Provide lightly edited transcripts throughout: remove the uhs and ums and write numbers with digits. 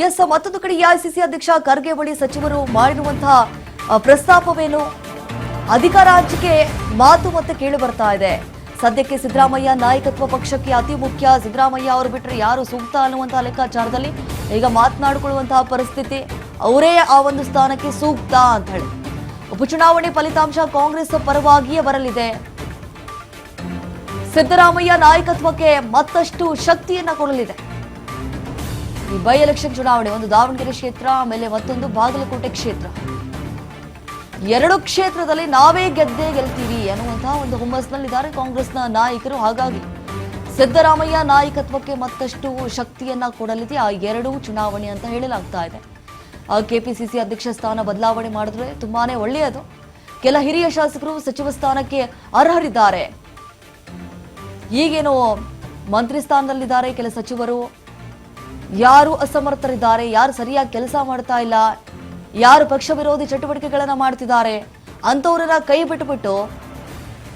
S, ಮತ್ತೊಂದು ಕಡೆ AICC ಅಧ್ಯಕ್ಷ ಖರ್ಗೆ ಬಳಿ ಸಚಿವರು ಮಾಡಿರುವಂತಹ ಪ್ರಸ್ತಾಪವೇನು? ಅಧಿಕಾರ ಹಂಚಿಕೆ ಮಾತು ಮತ್ತೆ ಕೇಳಿ ಬರ್ತಾ ಇದೆ. ಸದ್ಯಕ್ಕೆ ಸಿದ್ದರಾಮಯ್ಯ ನಾಯಕತ್ವ ಪಕ್ಷಕ್ಕೆ ಅತಿ ಮುಖ್ಯ. ಸಿದ್ದರಾಮಯ್ಯ ಅವರು ಬಿಟ್ಟರೆ ಯಾರು ಸೂಕ್ತ ಅನ್ನುವಂತಹ ಲೆಕ್ಕಾಚಾರದಲ್ಲಿ ಈಗ ಮಾತನಾಡಿಕೊಳ್ಳುವಂತಹ ಪರಿಸ್ಥಿತಿ. ಅವರೇ ಆ ಒಂದು ಸ್ಥಾನಕ್ಕೆ ಸೂಕ್ತ ಅಂತ ಹೇಳಿ ಉಪಚುನಾವಣೆ ಫಲಿತಾಂಶ ಕಾಂಗ್ರೆಸ್ ಪರವಾಗಿಯೇ ಬರಲಿದೆ. ಸಿದ್ದರಾಮಯ್ಯ ನಾಯಕತ್ವಕ್ಕೆ ಮತ್ತಷ್ಟು ಶಕ್ತಿಯನ್ನ ಕೊಡಲಿದೆ. ಈ ಬೈ ಎಲೆಕ್ಷನ್ ಚುನಾವಣೆ, ಒಂದು ದಾವಣಗೆರೆ ಕ್ಷೇತ್ರ, ಆಮೇಲೆ ಮತ್ತೊಂದು ಬಾಗಲಕೋಟೆ ಕ್ಷೇತ್ರ. ಎರಡು ಕ್ಷೇತ್ರದಲ್ಲಿ ನಾವೇ ಗೆಲ್ತೀವಿ ಅನ್ನುವಂತಹ ಒಂದು ಹುಮ್ಮಸ್ನಲ್ಲಿದ್ದಾರೆ ಕಾಂಗ್ರೆಸ್ನ ನಾಯಕರು. ಹಾಗಾಗಿ ಸಿದ್ದರಾಮಯ್ಯ ನಾಯಕತ್ವಕ್ಕೆ ಮತ್ತಷ್ಟು ಶಕ್ತಿಯನ್ನ ಕೊಡಲಿದೆ ಆ ಎರಡೂ ಚುನಾವಣೆ ಅಂತ ಹೇಳಲಾಗ್ತಾ ಇದೆ. ಕೆಪಿಸಿಸಿ ಅಧ್ಯಕ್ಷ ಸ್ಥಾನ ಬದಲಾವಣೆ ಮಾಡಿದ್ರೆ ತುಂಬಾನೇ ಒಳ್ಳೆಯದು. ಕೆಲ ಹಿರಿಯ ಶಾಸಕರು ಸಚಿವ ಸ್ಥಾನಕ್ಕೆ ಅರ್ಹರಿದ್ದಾರೆ. ಈಗೇನು ಮಂತ್ರಿ ಸ್ಥಾನದಲ್ಲಿದ್ದಾರೆ ಕೆಲ ಸಚಿವರು. ಯಾರು ಅಸಮರ್ಥರಿದ್ದಾರೆ, ಯಾರು ಸರಿಯಾಗಿ ಕೆಲಸ ಮಾಡ್ತಾ ಇಲ್ಲ, ಯಾರು ಪಕ್ಷ ವಿರೋಧಿ ಚಟುವಟಿಕೆಗಳನ್ನ ಮಾಡ್ತಿದ್ದಾರೆ ಅಂತವರನ್ನ ಕೈ ಬಿಟ್ಟುಬಿಟ್ಟು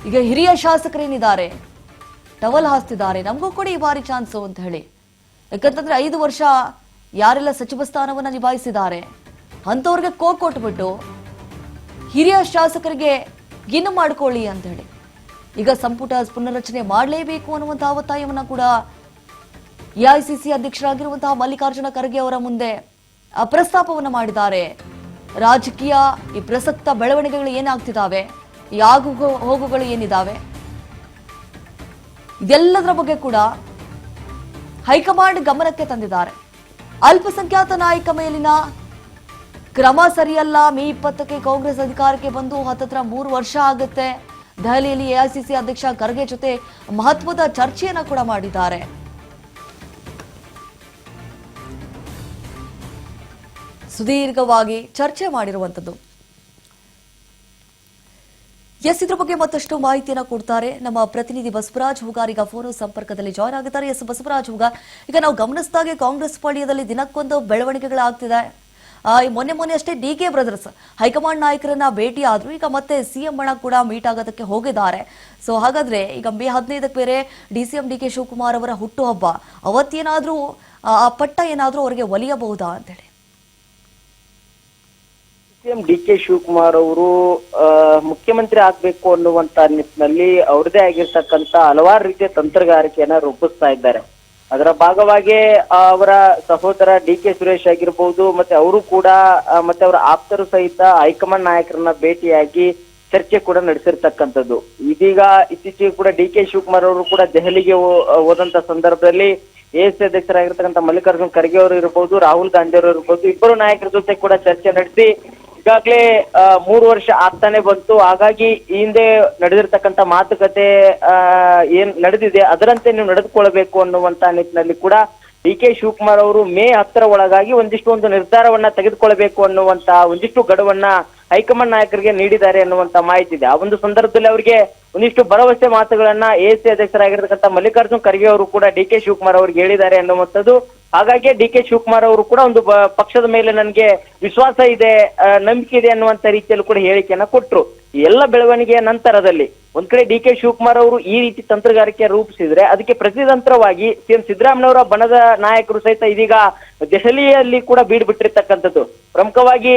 ಈಗ ಹಿರಿಯ ಶಾಸಕರೇನಿದ್ದಾರೆ ಟವಲ್ ಹಾಸ್ತಿದ್ದಾರೆ. ನಮಗೂ ಕೂಡ ಈ ಬಾರಿ ಚಾನ್ಸು ಅಂತ ಹೇಳಿ. ಯಾಕಂತಂದ್ರೆ 5 ವರ್ಷ ಯಾರೆಲ್ಲ ಸಚಿವ ಸ್ಥಾನವನ್ನ ನಿಭಾಯಿಸಿದ್ದಾರೆ ಅಂತವ್ರಿಗೆ ಕೊಟ್ಬಿಟ್ಟು ಹಿರಿಯ ಶಾಸಕರಿಗೆ ಇನ್ನು ಮಾಡ್ಕೊಳ್ಳಿ ಅಂತ ಹೇಳಿ ಈಗ ಸಂಪುಟ ಪುನರ್ರಚನೆ ಮಾಡಲೇಬೇಕು ಅನ್ನುವಂತಹ ಒತ್ತಾಯವನ್ನ ಕೂಡ ಎಐಸಿಸಿ ಅಧ್ಯಕ್ಷರಾಗಿರುವಂತಹ ಮಲ್ಲಿಕಾರ್ಜುನ ಖರ್ಗೆ ಅವರ ಮುಂದೆ ಪ್ರಸ್ತಾಪವನ್ನು ಮಾಡಿದ್ದಾರೆ. ರಾಜಕೀಯ ಈ ಪ್ರಸಕ್ತ ಬೆಳವಣಿಗೆಗಳು ಏನಾಗ್ತಿದ್ದಾವೆ, ಈ ಆಗು ಹೋಗುಗಳು ಏನಿದಾವೆ, ಇದೆಲ್ಲದರ ಬಗ್ಗೆ ಕೂಡ ಹೈಕಮಾಂಡ್ ಗಮನಕ್ಕೆ ತಂದಿದ್ದಾರೆ. ಅಲ್ಪಸಂಖ್ಯಾತ ನಾಯಕ ಮೇಲಿನ ಕ್ರಮ ಸರಿಯಲ್ಲ. ಮೇ 20ಕ್ಕೆ ಕಾಂಗ್ರೆಸ್ ಅಧಿಕಾರಕ್ಕೆ ಬಂದು ಹತ್ತತ್ರ 3 ವರ್ಷ ಆಗುತ್ತೆ. ದೆಹಲಿಯಲ್ಲಿ ಎಐಸಿಸಿ ಅಧ್ಯಕ್ಷ ಖರ್ಗೆ ಜೊತೆ ಮಹತ್ವದ ಚರ್ಚೆಯನ್ನ ಕೂಡ ಮಾಡಿದ್ದಾರೆ. ಸುದೀರ್ಘವಾಗಿ ಚರ್ಚೆ ಮಾಡಿರುವಂತದ್ದು. ಇದ್ರ ಬಗ್ಗೆ ಮತ್ತಷ್ಟು ಮಾಹಿತಿಯನ್ನ ಕೊಡ್ತಾರೆ ನಮ್ಮ ಪ್ರತಿನಿಧಿ ಬಸವರಾಜ್ ಹುಗಾರ್. ಈಗ ಫೋನ್ ಸಂಪರ್ಕದಲ್ಲಿ ಜಾಯ್ನ್ ಆಗಿದ್ದಾರೆ. ಬಸವರಾಜ್ ಹುಗಾರ್, ಈಗ ನಾವು ಗಮನಿಸಿದಾಗೆ ಕಾಂಗ್ರೆಸ್ ಪಾಳ್ಯದಲ್ಲಿ ದಿನಕ್ಕೊಂದು ಬೆಳವಣಿಗೆಗಳಾಗ್ತಿದೆ. ಮೊನ್ನೆ ಅಷ್ಟೇ ಡಿಕೆ ಬ್ರದರ್ಸ್ ಹೈಕಮಾಂಡ್ ನಾಯಕರನ್ನ ಭೇಟಿ ಆದ್ರು. ಈಗ ಮತ್ತೆ ಸಿಎಂ ಬಣ ಕೂಡ ಮೀಟ್ ಆಗೋದಕ್ಕೆ ಹೋಗಿದ್ದಾರೆ. ಸೊ ಹಾಗಾದ್ರೆ ಈಗ ಮೇ 15ಕ್ಕೆ ಬೇರೆ ಡಿಸಿಎಂ ಡಿಕೆ ಶಿವಕುಮಾರ್ ಅವರ ಹುಟ್ಟುಹಬ್ಬ. ಅವತ್ತೇನಾದ್ರೂ ಆ ಪಟ್ಟ ಏನಾದ್ರೂ ಅವರಿಗೆ ಒಲಿಯಬಹುದಾ ಅಂತೇಳಿ? ಸಿಎಂ ಡಿಕೆ ಶಿವಕುಮಾರ್ ಅವರು ಮುಖ್ಯಮಂತ್ರಿ ಆಗ್ಬೇಕು ಅನ್ನುವಂತ ನಿಟ್ಟಿನಲ್ಲಿ ಅವ್ರದೇ ಆಗಿರ್ತಕ್ಕಂತ ಹಲವಾರು ರೀತಿಯ ತಂತ್ರಗಾರಿಕೆಯನ್ನ ರೂಪಿಸ್ತಾ ಇದ್ದಾರೆ. ಅದರ ಭಾಗವಾಗಿ ಅವರ ಸಹೋದರ ಡಿಕೆ ಸುರೇಶ್ ಆಗಿರ್ಬಹುದು, ಮತ್ತೆ ಅವರು ಕೂಡ ಮತ್ತೆ ಅವರ ಆಪ್ತರು ಸಹಿತ ಹೈಕಮಾಂಡ್ ನಾಯಕರನ್ನ ಭೇಟಿಯಾಗಿ ಚರ್ಚೆ ಕೂಡ ನಡೆಸಿರ್ತಕ್ಕಂಥದ್ದು. ಇದೀಗ ಇತ್ತೀಚೆಗೆ ಕೂಡ ಡಿಕೆ ಶಿವಕುಮಾರ್ ಅವರು ಕೂಡ ದೆಹಲಿಗೆ ಹೋದಂತ ಸಂದರ್ಭದಲ್ಲಿ ಎಎಸ್ಸಿ ಅಧ್ಯಕ್ಷರಾಗಿರ್ತಕ್ಕಂಥ ಮಲ್ಲಿಕಾರ್ಜುನ್ ಖರ್ಗೆ ಅವರು ಇರಬಹುದು, ರಾಹುಲ್ ಗಾಂಧಿ ಅವರು ಇರಬಹುದು, ಇಬ್ಬರು ನಾಯಕರ ಜೊತೆ ಕೂಡ ಚರ್ಚೆ ನಡೆಸಿ ಈಗಾಗಲೇ 3 ವರ್ಷ ಆಗ್ತಾನೆ ಬಂತು. ಹಾಗಾಗಿ ಈ ಹಿಂದೆ ನಡೆದಿರ್ತಕ್ಕಂಥ ಮಾತುಕತೆ ಏನ್ ನಡೆದಿದೆ ಅದರಂತೆ ನೀವು ನಡೆದುಕೊಳ್ಬೇಕು ಅನ್ನುವಂತ ನಿಟ್ಟಿನಲ್ಲಿ ಕೂಡ ಡಿಕೆ ಶಿವಕುಮಾರ್ ಅವರು ಮೇ 10ರ ಒಳಗಾಗಿ ಒಂದು ನಿರ್ಧಾರವನ್ನ ತೆಗೆದುಕೊಳ್ಬೇಕು ಅನ್ನುವಂತ ಒಂದಿಷ್ಟು ಗಡುವನ್ನ ಹೈಕಮಾಂಡ್ ನಾಯಕರಿಗೆ ನೀಡಿದ್ದಾರೆ ಅನ್ನುವಂತ ಮಾಹಿತಿ ಇದೆ. ಆ ಒಂದು ಸಂದರ್ಭದಲ್ಲಿ ಅವರಿಗೆ ಒಂದಿಷ್ಟು ಭರವಸೆ ಮಾತುಗಳನ್ನ ಎಎಸ್ಸಿ ಅಧ್ಯಕ್ಷರಾಗಿರ್ತಕ್ಕಂಥ ಮಲ್ಲಿಕಾರ್ಜುನ್ ಖರ್ಗೆ ಅವರು ಕೂಡ ಡಿಕೆ ಶಿವಕುಮಾರ್ ಅವ್ರಿಗೆ ಹೇಳಿದ್ದಾರೆ ಅನ್ನುವಂಥದ್ದು. ಹಾಗಾಗಿ ಡಿಕೆ ಶಿವಕುಮಾರ್ ಅವರು ಕೂಡ ಒಂದು ಪಕ್ಷದ ಮೇಲೆ ನನಗೆ ವಿಶ್ವಾಸ ಇದೆ, ನಂಬಿಕೆ ಇದೆ ಅನ್ನುವಂತ ರೀತಿಯಲ್ಲಿ ಕೂಡ ಹೇಳಿಕೆಯನ್ನ ಕೊಟ್ರು. ಈ ಎಲ್ಲ ಬೆಳವಣಿಗೆಯ ನಂತರದಲ್ಲಿ ಒಂದ್ ಕಡೆ ಡಿಕೆ ಶಿವಕುಮಾರ್ ಅವರು ಈ ರೀತಿ ತಂತ್ರಗಾರಿಕೆ ರೂಪಿಸಿದ್ರೆ ಅದಕ್ಕೆ ಪ್ರತಿತಂತ್ರವಾಗಿ ಸಿಎಂ ಸಿದ್ದರಾಮಯ್ಯವರ ಬಣದ ನಾಯಕರು ಸಹಿತ ಇದೀಗ ದೆಹಲಿಯಲ್ಲಿ ಕೂಡ ಬೀಡು ಬಿಟ್ಟಿರ್ತಕ್ಕಂಥದ್ದು. ಪ್ರಮುಖವಾಗಿ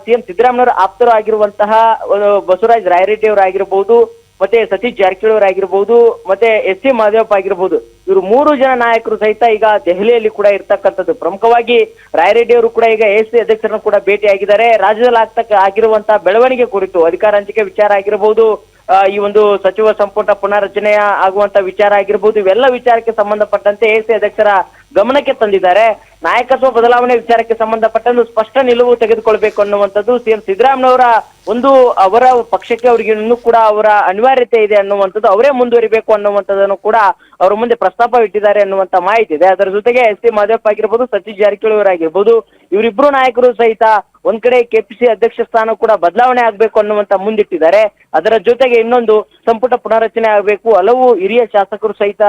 ಸಿಎಂ ಸಿದ್ದರಾಮಯ್ಯವರ ಆಪ್ತರು ಆಗಿರುವಂತಹ ಬಸವರಾಜ ರಾಯರೆಡ್ಡಿ ಅವರಾಗಿರ್ಬಹುದು, ಮತ್ತೆ ಸತೀಶ್ ಜಾರಕಿಹೊಳಿ ಅವರಾಗಿರ್ಬಹುದು, ಮತ್ತೆ ಎಸ್.ಸಿ. ಮಹದೇವಪ್ಪ ಆಗಿರ್ಬಹುದು, ಇವರು 3 ಜನ ನಾಯಕರು ಸಹಿತ ಈಗ ದೆಹಲಿಯಲ್ಲಿ ಕೂಡ ಇರ್ತಕ್ಕಂಥದ್ದು. ಪ್ರಮುಖವಾಗಿ ರಾಯರೆಡ್ಡಿ ಅವರು ಕೂಡ ಈಗ ಎಎಸ್ಸಿ ಅಧ್ಯಕ್ಷರನ್ನು ಕೂಡ ಭೇಟಿ ಆಗಿದ್ದಾರೆ. ರಾಜ್ಯದಲ್ಲಿ ಆಗಿರುವಂತಹ ಬೆಳವಣಿಗೆ ಕುರಿತು ಅಧಿಕಾರ ಹಂಚಿಕೆ ವಿಚಾರ ಆಗಿರಬಹುದು, ಈ ಒಂದು ಸಚಿವ ಸಂಪುಟ ಪುನರ್ರಚನೆಯ ಆಗುವಂತ ವಿಚಾರ ಆಗಿರ್ಬೋದು, ಇವೆಲ್ಲ ವಿಚಾರಕ್ಕೆ ಸಂಬಂಧಪಟ್ಟಂತೆ ಎಎಸ್ಸಿ ಅಧ್ಯಕ್ಷರ ಗಮನಕ್ಕೆ ತಂದಿದ್ದಾರೆ. ನಾಯಕತ್ವ ಬದಲಾವಣೆ ವಿಚಾರಕ್ಕೆ ಸಂಬಂಧಪಟ್ಟಂತೆ ಸ್ಪಷ್ಟ ನಿಲುವು ತೆಗೆದುಕೊಳ್ಬೇಕು ಅನ್ನುವಂಥದ್ದು ಸಿಎಂ ಸಿದ್ದರಾಮಯ್ಯವರ ಅವರ ಪಕ್ಷಕ್ಕೆ ಅವರಿಗೆ ಇನ್ನೂ ಕೂಡ ಅವರ ಅನಿವಾರ್ಯತೆ ಇದೆ ಅನ್ನುವಂಥದ್ದು, ಅವರೇ ಮುಂದುವರಿಬೇಕು ಅನ್ನುವಂಥದ್ದನ್ನು ಕೂಡ ಅವರ ಮುಂದೆ ಪ್ರಸ್ತಾಪ ಇಟ್ಟಿದ್ದಾರೆ ಅನ್ನುವಂತ ಮಾಹಿತಿ ಇದೆ. ಅದರ ಜೊತೆಗೆ ಎಸ್.ಸಿ. ಮಹದೇವಪ್ಪ ಆಗಿರ್ಬೋದು, ಸತೀಶ್ ಜಾರಕಿಹೊಳಿ ಅವರಾಗಿರ್ಬೋದು, ಇವರಿಬ್ರು ನಾಯಕರು ಸಹಿತ ಒಂದ್ ಕಡೆ ಕೆಪಿಸಿ ಅಧ್ಯಕ್ಷ ಸ್ಥಾನ ಕೂಡ ಬದಲಾವಣೆ ಆಗ್ಬೇಕು ಅನ್ನುವಂತ ಮುಂದಿಟ್ಟಿದ್ದಾರೆ. ಅದರ ಜೊತೆಗೆ ಇನ್ನೊಂದು ಸಂಪುಟ ಪುನರ್ರಚನೆ ಆಗಬೇಕು, ಹಲವು ಹಿರಿಯ ಶಾಸಕರು ಸಹಿತ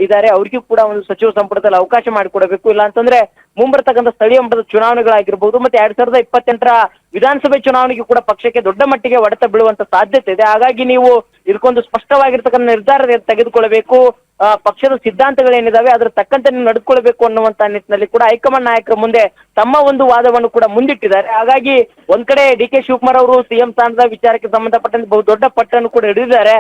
ಇದ್ದಾರೆ, ಅವ್ರಿಗೂ ಕೂಡ ಒಂದು ಸಚಿವ ಸಂಪುಟದಲ್ಲಿ ಅವಕಾಶ ಮಾಡಿಕೊಡಬೇಕು. ಇಲ್ಲ ಅಂತಂದ್ರೆ ಮುಂಬರ್ತಕ್ಕಂಥ ಸ್ಥಳೀಯ ಮಟ್ಟದ ಚುನಾವಣೆಗಳಾಗಿರ್ಬಹುದು, ಮತ್ತೆ 2028ರ ವಿಧಾನಸಭೆ ಚುನಾವಣೆಗೆ ಕೂಡ ಪಕ್ಷಕ್ಕೆ ದೊಡ್ಡ ಮಟ್ಟಿಗೆ ಹೊಡೆತ ಬೀಳುವಂತ ಸಾಧ್ಯತೆ ಇದೆ. ಹಾಗಾಗಿ ನೀವು ಇದಕ್ಕೊಂದು ಸ್ಪಷ್ಟವಾಗಿರ್ತಕ್ಕಂಥ ನಿರ್ಧಾರ ತೆಗೆದುಕೊಳ್ಳಬೇಕು. ಪಕ್ಷದ ಸಿದ್ಧಾಂತಗಳೇನಿದಾವೆ ಅದ್ರ ತಕ್ಕಂತೆ ನೀವು ನಡೆದುಕೊಳ್ಬೇಕು ಅನ್ನುವಂತ ನಿಟ್ಟಿನಲ್ಲಿ ಕೂಡ ಹೈಕಮಾಂಡ್ ನಾಯಕರ ಮುಂದೆ ತಮ್ಮ ಒಂದು ವಾದವನ್ನು ಕೂಡ ಮುಂದಿಟ್ಟಿದ್ದಾರೆ. ಹಾಗಾಗಿ ಒಂದ್ ಕಡೆ ಡಿ.ಕೆ. ಶಿವಕುಮಾರ್ ಅವರು ಸಿಎಂ ಸ್ಥಾನದ ವಿಚಾರಕ್ಕೆ ಸಂಬಂಧಪಟ್ಟಂತೆ ಬಹು ದೊಡ್ಡ ಪಟ್ಟನ್ನು ಕೂಡ ಹಿಡಿದಿದ್ದಾರೆ.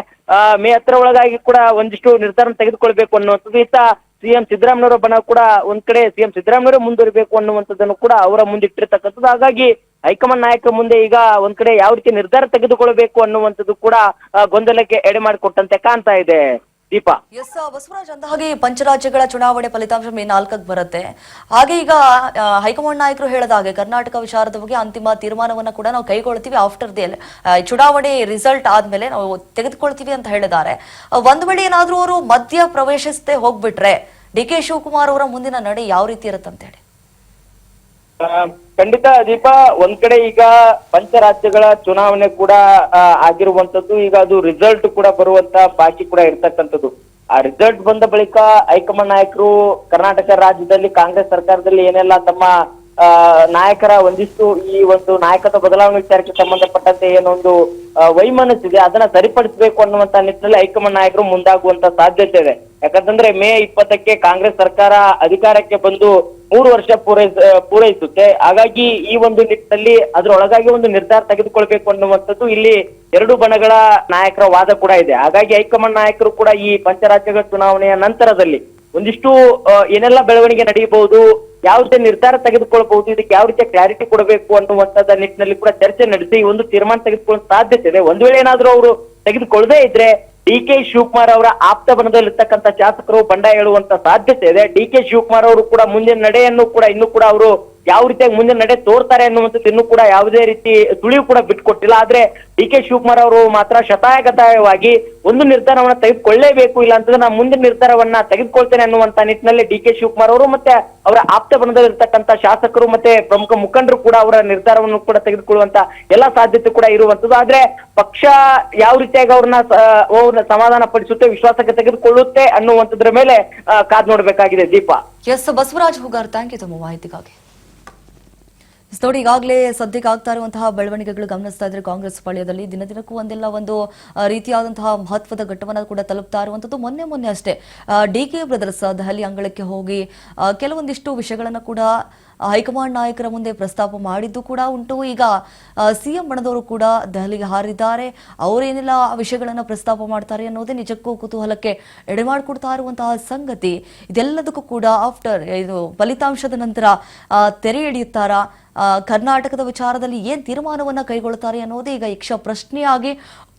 ಮೇ 10 ಒಳಗಾಗಿ ಕೂಡ ಒಂದಿಷ್ಟು ನಿರ್ಧಾರ ತೆಗೆದುಕೊಳ್ಬೇಕು ಅನ್ನುವಂಥದ್ದು. ಇತ್ತ ಸಿಎಂ ಸಿದ್ದರಾಮಯ್ಯನವರ ಬಣ ಕೂಡ ಒಂದ್ ಕಡೆ ಸಿಎಂ ಸಿದ್ದರಾಮಯ್ಯವರು ಮುಂದುವರಿಬೇಕು ಅನ್ನುವಂಥದ್ದನ್ನು ಕೂಡ ಅವರ ಮುಂದಿಟ್ಟಿರ್ತಕ್ಕಂಥದ್ದು. ಹಾಗಾಗಿ ಹೈಕಮಾಂಡ್ ನಾಯಕರ ಮುಂದೆ ಈಗ ಒಂದ್ ಕಡೆ ಯಾವ ರೀತಿ ನಿರ್ಧಾರ ತೆಗೆದುಕೊಳ್ಬೇಕು ಅನ್ನುವಂಥದ್ದು ಕೂಡ ಗೊಂದಲಕ್ಕೆ ಎಡೆ ಮಾಡಿಕೊಟ್ಟಂತೆ ಕಾಣ್ತಾ ಇದೆ. ದೀಪಾ. ಎಸ್ ಬಸವರಾಜ್, ಅಂದ ಹಾಗೆ ಪಂಚರಾಜ್ಯಗಳ ಚುನಾವಣೆ ಫಲಿತಾಂಶ ಮೇ 4ಕ್ಕೆ ಬರುತ್ತೆ. ಹಾಗೆ ಈಗ ಹೈಕಮಾಂಡ್ ನಾಯಕರು ಹೇಳಿದ ಹಾಗೆ ಕರ್ನಾಟಕ ವಿಚಾರದ ಬಗ್ಗೆ ಅಂತಿಮ ತೀರ್ಮಾನವನ್ನ ಕೂಡ ನಾವು ಕೈಗೊಳ್ತೀವಿ ಆಫ್ಟರ್ ದಿ ಚುನಾವಣೆ ರಿಸಲ್ಟ್ ಆದ್ಮೇಲೆ ನಾವು ತೆಗೆದುಕೊಳ್ತೀವಿ ಅಂತ ಹೇಳಿದ್ದಾರೆ. ಒಂದು ವೇಳೆ ಏನಾದ್ರೂ ಅವರು ಮಧ್ಯ ಪ್ರವೇಶಿಸದೆ ಹೋಗ್ಬಿಟ್ರೆ ಡಿ.ಕೆ. ಶಿವಕುಮಾರ್ ಅವರ ಮುಂದಿನ ನಡೆ ಯಾವ ರೀತಿ ಇರುತ್ತೆ ಅಂತ ಹೇಳಿ? ಖಂಡಿತ ದೀಪಾ, ಒಂದ್ ಕಡೆ ಈಗ ಪಂಚರಾಜ್ಯಗಳ ಚುನಾವಣೆ ಕೂಡ ಆಗಿರುವಂತದ್ದು. ಈಗ ಅದು ರಿಸಲ್ಟ್ ಕೂಡ ಬರುವಂತ ಬಾಕಿ ಕೂಡ ಇರ್ತಕ್ಕಂಥದ್ದು. ಆ ರಿಸಲ್ಟ್ ಬಂದ ಬಳಿಕ ಹೈಕಮಾಂಡ್ ನಾಯಕರು ಕರ್ನಾಟಕ ರಾಜ್ಯದಲ್ಲಿ ಕಾಂಗ್ರೆಸ್ ಸರ್ಕಾರದಲ್ಲಿ ಏನೆಲ್ಲ ತಮ್ಮ ನಾಯಕರ ಒಂದಿಷ್ಟು ಈ ಒಂದು ನಾಯಕತ್ವ ಬದಲಾವಣೆ ವಿಚಾರಕ್ಕೆ ಸಂಬಂಧಪಟ್ಟಂತೆ ಏನೊಂದು ವೈಮನಸ್ಸಿದೆ ಅದನ್ನ ಸರಿಪಡಿಸಬೇಕು ಅನ್ನುವಂತ ನಿಟ್ಟಿನಲ್ಲಿ ಹೈಕಮಾಂಡ್ ನಾಯಕರು ಮುಂದಾಗುವಂತ ಸಾಧ್ಯತೆ ಇದೆ. ಯಾಕಂತಂದ್ರೆ ಮೇ 20ಕ್ಕೆ ಕಾಂಗ್ರೆಸ್ ಸರ್ಕಾರ ಅಧಿಕಾರಕ್ಕೆ ಬಂದು 3 ವರ್ಷ ಪೂರೈಸುತ್ತೆ. ಹಾಗಾಗಿ ಈ ಒಂದು ನಿಟ್ಟಿನಲ್ಲಿ ಅದರೊಳಗಾಗಿ ಒಂದು ನಿರ್ಧಾರ ತೆಗೆದುಕೊಳ್ಬೇಕು ಅನ್ನುವಂಥದ್ದು ಇಲ್ಲಿ ಎರಡು ಬಣಗಳ ನಾಯಕರ ವಾದ ಕೂಡ ಇದೆ. ಹಾಗಾಗಿ ಹೈಕಮಾಂಡ್ ನಾಯಕರು ಕೂಡ ಈ ಪಂಚರಾಜ್ಯಗಳ ಚುನಾವಣೆಯ ನಂತರದಲ್ಲಿ ಒಂದಿಷ್ಟು ಏನೆಲ್ಲ ಬೆಳವಣಿಗೆ ನಡೆಯಬಹುದು, ಯಾವ ರೀತಿ ನಿರ್ಧಾರ ತೆಗೆದುಕೊಳ್ಬಹುದು, ಇದಕ್ಕೆ ಯಾವ ರೀತಿಯ ಕ್ಲಾರಿಟಿ ಕೊಡಬೇಕು ಅನ್ನುವಂಥದ್ದ ನಿಟ್ಟಿನಲ್ಲಿ ಕೂಡ ಚರ್ಚೆ ನಡೆಸಿ ಒಂದು ತೀರ್ಮಾನ ತೆಗೆದುಕೊಳ್ಳುವ ಸಾಧ್ಯತೆ ಇದೆ. ಒಂದು ವೇಳೆ ಏನಾದ್ರೂ ಅವರು ತೆಗೆದುಕೊಳ್ಳದೇ ಇದ್ರೆ ಡಿ.ಕೆ. ಶಿವಕುಮಾರ್ ಅವರ ಆಪ್ತ ಬಣದಲ್ಲಿರ್ತಕ್ಕಂಥ ಶಾಸಕರು ಬಂಡಾಯ ಹೇಳುವಂತ ಸಾಧ್ಯತೆ ಇದೆ. ಡಿ.ಕೆ. ಶಿವಕುಮಾರ್ ಅವರು ಕೂಡ ಮುಂದಿನ ನಡೆಯನ್ನು ಕೂಡ ಇನ್ನೂ ಕೂಡ ಅವರು ಯಾವ ರೀತಿಯಾಗಿ ಮುಂದಿನ ನಡೆ ತೋರ್ತಾರೆ ಅನ್ನುವಂಥದ್ದು ಇನ್ನೂ ಕೂಡ ಯಾವುದೇ ರೀತಿ ಸುಳಿವು ಕೂಡ ಬಿಟ್ಕೊಟ್ಟಿಲ್ಲ. ಆದ್ರೆ ಡಿ.ಕೆ. ಶಿವಕುಮಾರ್ ಅವರು ಮಾತ್ರ ಶತಾಯಗತಾಯವಾಗಿ ಒಂದು ನಿರ್ಧಾರವನ್ನ ತೆಗೆದುಕೊಳ್ಳೇಬೇಕು, ಇಲ್ಲ ಅಂತಂದ್ರೆ ನಾನು ಮುಂದಿನ ನಿರ್ಧಾರವನ್ನ ತೆಗೆದುಕೊಳ್ತೇನೆ ಅನ್ನುವಂತ ನಿಟ್ಟಿನಲ್ಲಿ ಡಿ.ಕೆ. ಶಿವಕುಮಾರ್ ಅವರು ಮತ್ತೆ ಅವರ ಆಪ್ತ ಬಣದಲ್ಲಿರ್ತಕ್ಕಂಥ ಶಾಸಕರು ಮತ್ತೆ ಪ್ರಮುಖ ಮುಖಂಡರು ಕೂಡ ಅವರ ನಿರ್ಧಾರವನ್ನು ಕೂಡ ತೆಗೆದುಕೊಳ್ಳುವಂತ ಎಲ್ಲಾ ಸಾಧ್ಯತೆ ಕೂಡ ಇರುವಂತದ್ದು. ಆದ್ರೆ ಪಕ್ಷ ಯಾವ ರೀತಿಯಾಗಿ ಅವ್ರನ್ನ ಸಮಾಧಾನ ಪಡಿಸುತ್ತೆ, ವಿಶ್ವಾಸಕ್ಕೆ ತೆಗೆದುಕೊಳ್ಳುತ್ತೆ ಅನ್ನುವಂಥದ್ರ ಮೇಲೆ ಕಾದ್ ನೋಡ್ಬೇಕಾಗಿದೆ. Deepa. S Basavaraj Hugar, thank you ತಮ್ಮ ಮಾಹಿತಿಗಾಗಿ. ನೋಡಿ, ಈಗಾಗಲೇ ಸದ್ಯಕ್ಕೆ ಆಗ್ತಾ ಇರುವಂತಹ ಬೆಳವಣಿಗೆಗಳು ಗಮನಿಸ್ತಾ ಇದ್ರೆ ಕಾಂಗ್ರೆಸ್ ಪಾಳ್ಯದಲ್ಲಿ ದಿನದಿನಕ್ಕೂ ಒಂದೆಲ್ಲ ಒಂದು ರೀತಿಯಾದಂತಹ ಮಹತ್ವದ ಘಟ್ಟವನ್ನು ಕೂಡ ತಲುಪ್ತಾ ಇರುವಂತದ್ದು. ಮೊನ್ನೆ ಅಷ್ಟೇ ಡಿ.ಕೆ. ಬ್ರದರ್ಸ್ ದೆಹಲಿ ಅಂಗಳಕ್ಕೆ ಹೋಗಿ ಕೆಲವೊಂದಿಷ್ಟು ವಿಷಯಗಳನ್ನು ಕೂಡ ಹೈಕಮಾಂಡ್ ನಾಯಕರ ಮುಂದೆ ಪ್ರಸ್ತಾಪ ಮಾಡಿದ್ದು ಕೂಡ ಉಂಟು. ಈಗ ಸಿಎಂ ಬಣದವರು ಕೂಡ ದೆಹಲಿಗೆ ಹಾರಿದ್ದಾರೆ. ಅವರೇನೆಲ್ಲ ವಿಷಯಗಳನ್ನು ಪ್ರಸ್ತಾಪ ಮಾಡ್ತಾರೆ ಅನ್ನೋದೇ ನಿಜಕ್ಕೂ ಕುತೂಹಲಕ್ಕೆ ಎಡೆ ಮಾಡಿಕೊಡ್ತಾ ಇರುವಂತಹ ಸಂಗತಿ. ಇದೆಲ್ಲದಕ್ಕೂ ಕೂಡ ಆಫ್ಟರ್ ಇದು ಫಲಿತಾಂಶದ ನಂತರ ತೆರೆ ಎಳೆಯುತ್ತಾರಾ, ಕರ್ನಾಟಕದ ವಿಚಾರದಲ್ಲಿ ಏನ್ ತೀರ್ಮಾನವನ್ನ ಕೈಗೊಳ್ಳುತ್ತಾರೆ ಅನ್ನೋದೇ ಈಗ ಯಕ್ಷ ಪ್ರಶ್ನೆಯಾಗಿ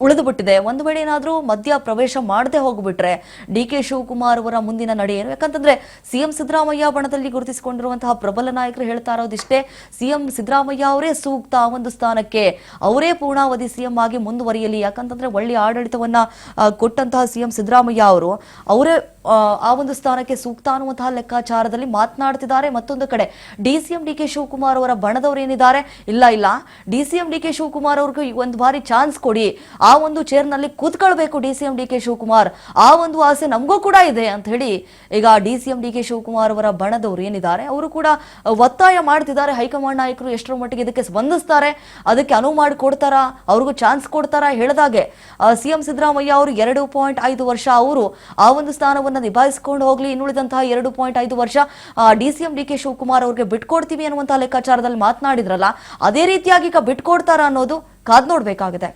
ಉಳಿದು ಬಿಟ್ಟಿದೆ. ಒಂದು ವೇಳೆ ಏನಾದರೂ ಮಧ್ಯ ಪ್ರವೇಶ ಮಾಡದೆ ಹೋಗ್ಬಿಟ್ರೆ ಡಿ.ಕೆ. ಶಿವಕುಮಾರ್ ಅವರ ಮುಂದಿನ ನಡೆ ಏನು? ಯಾಕಂತಂದ್ರೆ ಸಿಎಂ ಸಿದ್ದರಾಮಯ್ಯ ಬಣದಲ್ಲಿ ಗುರುತಿಸಿಕೊಂಡಿರುವಂತಹ ಪ್ರಬಲ ನಾಯಕರು ಹೇಳ್ತಾ ಇರೋದಿಷ್ಟೇ, ಸಿಎಂ ಸಿದ್ದರಾಮಯ್ಯ ಅವರೇ ಸೂಕ್ತ ಆ ಒಂದು ಸ್ಥಾನಕ್ಕೆ, ಅವರೇ ಪೂರ್ಣಾವಧಿ ಸಿಎಂ ಆಗಿ ಮುಂದುವರಿಯಲಿ. ಯಾಕಂತಂದ್ರೆ ಒಳ್ಳೆಯ ಆಡಳಿತವನ್ನ ಕೊಟ್ಟಂತಹ ಸಿಎಂ ಸಿದ್ದರಾಮಯ್ಯ ಅವರು ಅವರೇ ಆ ಒಂದು ಸ್ಥಾನಕ್ಕೆ ಸೂಕ್ತ ಅನ್ನುವಂತಹ ಲೆಕ್ಕಾಚಾರದಲ್ಲಿ ಮಾತನಾಡ್ತಿದ್ದಾರೆ. ಮತ್ತೊಂದು ಕಡೆ ಡಿಸಿಎಂ ಡಿ.ಕೆ. ಶಿವಕುಮಾರ್ ಅವರ ಬಣದವರು ಏನಿದ್ದಾರೆ, ಇಲ್ಲ ಡಿಸಿಎಂ ಡಿ.ಕೆ. ಶಿವಕುಮಾರ್ ಅವ್ರಿಗೆ ಒಂದು ಬಾರಿ ಚಾನ್ಸ್ ಕೊಡಿ, ಆ ಒಂದು ಚೇರ್ ನಲ್ಲಿ ಕೂತ್ಕೊಳ್ಬೇಕು ಡಿಸಿಎಂ ಡಿ.ಕೆ. ಶಿವಕುಮಾರ್, ಆ ಒಂದು ಆಸೆ ನಮಗೂ ಕೂಡ ಇದೆ ಅಂತ ಹೇಳಿ ಈಗ ಡಿಸಿಎಂ ಡಿ.ಕೆ. ಶಿವಕುಮಾರ್ ಅವರ ಬಣದವರು ಏನಿದ್ದಾರೆ ಅವರು ಕೂಡ ಒತ್ತಾಯ ಮಾಡ್ತಿದ್ದಾರೆ. ಹೈಕಮಾಂಡ್ ನಾಯಕರು ಎಷ್ಟರ ಮಟ್ಟಿಗೆ ಇದಕ್ಕೆ ಸ್ಪಂದಿಸ್ತಾರೆ, ಅದಕ್ಕೆ ಅನುವು ಮಾಡಿಕೊಡ್ತಾರಾ, ಅವ್ರಿಗೂ ಚಾನ್ಸ್ ಕೊಡ್ತಾರಾ? ಹೇಳಿದಾಗೆ ಸಿಎಂ ಸಿದ್ದರಾಮಯ್ಯ ಅವರು 2.5 ವರ್ಷ ಅವರು ಆ ಒಂದು ಸ್ಥಾನವನ್ನು ನಿಭಾಯಿಸಿಕೊಂಡು ಹೋಗ್ಲಿ, ಇನ್ನುಳಿದಂತಹ 2.5 ವರ್ಷ ಡಿಸಿಎಂ ಡಿ.ಕೆ. ಶಿವಕುಮಾರ್ ಅವ್ರಿಗೆ ಬಿಟ್ಕೊಡ್ತೀವಿ ಅನ್ನುವಂತಹ ಲೆಕ್ಕಾಚಾರದಲ್ಲಿ ಮಾತನಾಡಿದ್ರಲ್ಲ, ಅದೇ ರೀತಿಯಾಗಿ ಈಗ ಬಿಟ್ಕೊಡ್ತಾರಾ ಅನ್ನೋದು ಕಾದ್ ನೋಡ್ಬೇಕಾಗಿದೆ.